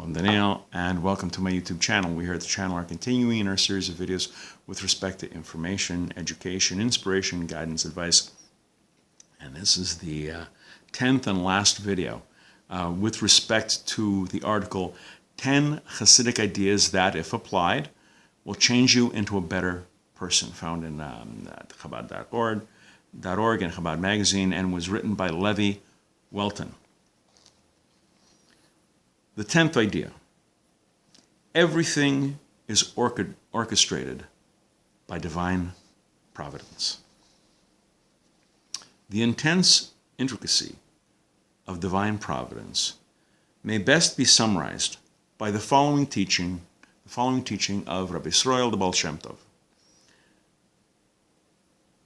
I'm Daniel, and welcome to my YouTube channel. We here at the channel are continuing in our series of videos with respect to information, education, inspiration, guidance, advice. And this is the 10th and last video with respect to the article 10 Hasidic ideas that, if applied, will change you into a better person, found in Chabad.org and Chabad magazine, and was written by Levi Welton. The 10th idea: everything is orchestrated by Divine Providence. The intense intricacy of Divine Providence may best be summarized by the following teaching of Rabbi Yisrael the Baal Shem Tov.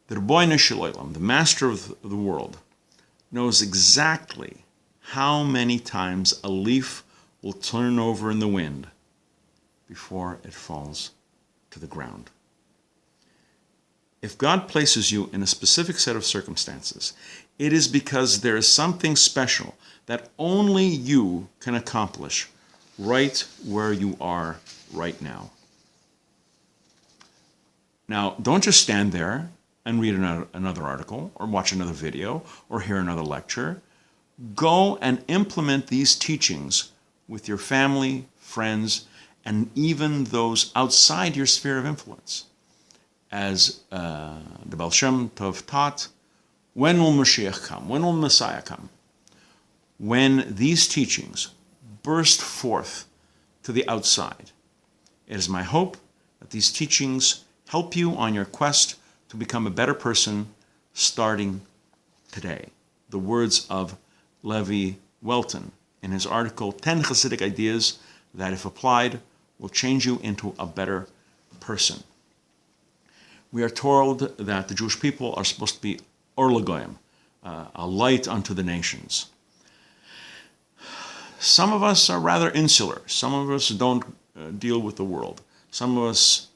The Ribono Shel Olam, the Master of the world, knows exactly how many times a leaf will turn over in the wind before it falls to the ground. If God places you in a specific set of circumstances, it is because there is something special that only you can accomplish right where you are right now. Now, don't just stand there and read another article or watch another video or hear another lecture. Go and implement these teachings with your family, friends, and even those outside your sphere of influence. As the Baal Shem Tov taught, when will Mashiach come? When will Messiah come? When these teachings burst forth to the outside. It is my hope that these teachings help you on your quest to become a better person starting today. The words of Levi Welton in his article, 10 Hasidic Ideas that, if applied, will change you into a better person. We are told that the Jewish people are supposed to be Or L'Goyim, a light unto the nations. Some of us are rather insular. Some of us don't deal with the world. Some of us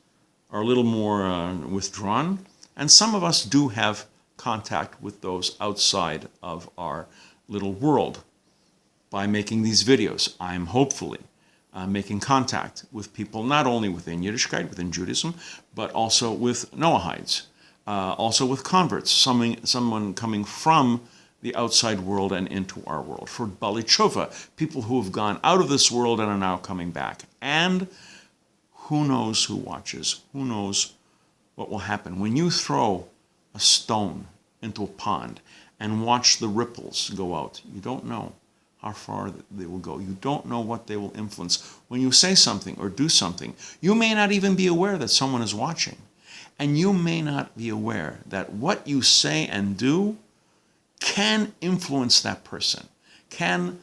are a little more withdrawn. And some of us do have contact with those outside of our little world. By making these videos, I'm hopefully making contact with people not only within Yiddishkeit, within Judaism, but also with Noahides, also with converts, someone coming from the outside world and into our world. For Baalei Tshuva, people who have gone out of this world and are now coming back. And who knows who watches? Who knows what will happen? When you throw a stone into a pond and watch the ripples go out, you don't know how far they will go. You don't know what they will influence. When you say something or do something, you may not even be aware that someone is watching. And you may not be aware that what you say and do can influence that person, can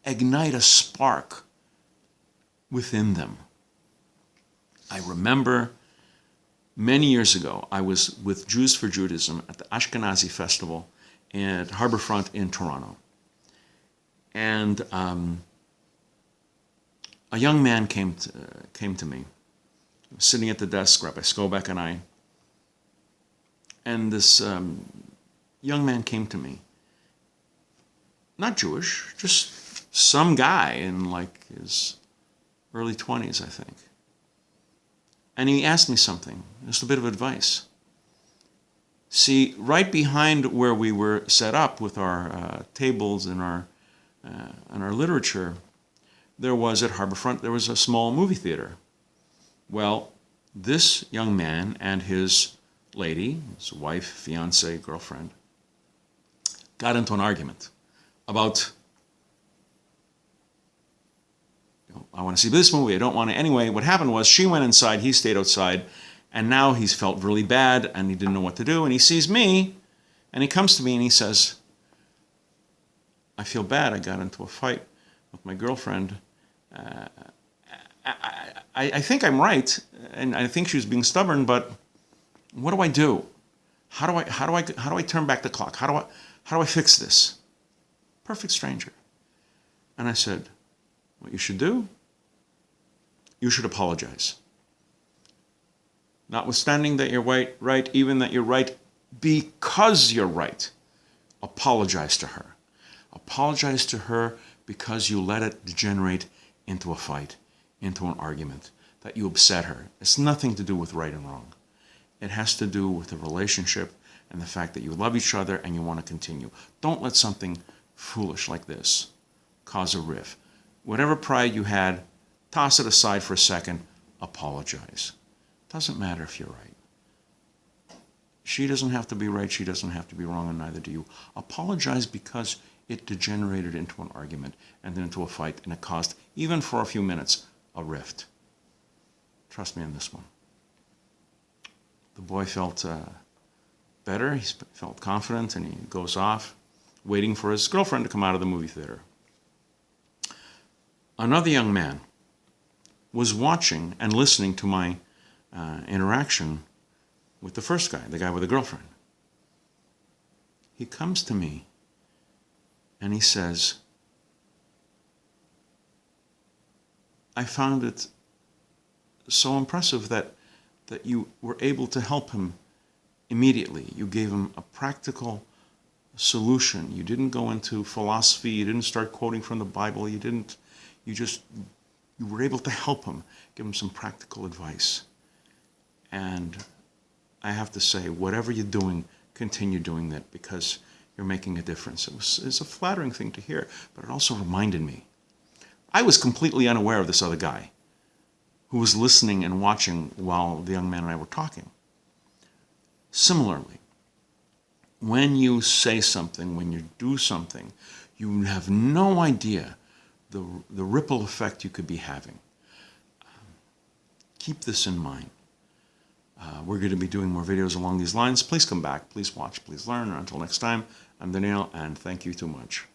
ignite a spark within them. I remember many years ago, I was with Jews for Judaism at the Ashkenazi Festival at Harborfront in Toronto. And a young man came to me. I was sitting at the desk, Rabbi Skobek and I. And this young man came to me. Not Jewish, just some guy in like his early 20s, I think. And he asked me something, just a bit of advice. See, right behind where we were set up with our tables and our literature, there was at Harborfront, there was a small movie theater. Well, this young man and his lady, his wife, fiance, girlfriend, got into an argument about, I want to see this movie, I don't want to. Anyway, what happened was she went inside, he stayed outside, and now he's felt really bad and he didn't know what to do. And he sees me and he comes to me and he says, I feel bad, I got into a fight with my girlfriend. I think I'm right, and I think she was being stubborn, but what do I do? How do I turn back the clock? How do I fix this? Perfect stranger. And I said, what you should do? You should apologize. Notwithstanding that you're right, even that you're right because you're right, apologize to her. Apologize to her because you let it degenerate into a fight, into an argument, that you upset her. It's nothing to do with right and wrong. It has to do with the relationship and the fact that you love each other and you want to continue. Don't let something foolish like this cause a rift. Whatever pride you had, toss it aside for a second, apologize. Doesn't matter if you're right. She doesn't have to be right, she doesn't have to be wrong, and neither do you. Apologize because it degenerated into an argument and then into a fight, and it caused, even for a few minutes, a rift. Trust me on this one. The boy felt better, he felt confident, and he goes off, waiting for his girlfriend to come out of the movie theater. Another young man was watching and listening to my interaction with the first guy, the guy with the girlfriend. He comes to me and he says, I found it so impressive that you were able to help him immediately. You gave him a practical solution. You didn't go into philosophy. You didn't start quoting from the Bible. You were able to help him, give him some practical advice. And I have to say, whatever you're doing, continue doing that, because you're making a difference. It's a flattering thing to hear, but it also reminded me. I was completely unaware of this other guy who was listening and watching while the young man and I were talking. Similarly, when you say something, when you do something, you have no idea the ripple effect you could be having. Keep this in mind. We're going to be doing more videos along these lines. Please come back, please watch, please learn. Until next time, I'm Daniel, and thank you too much.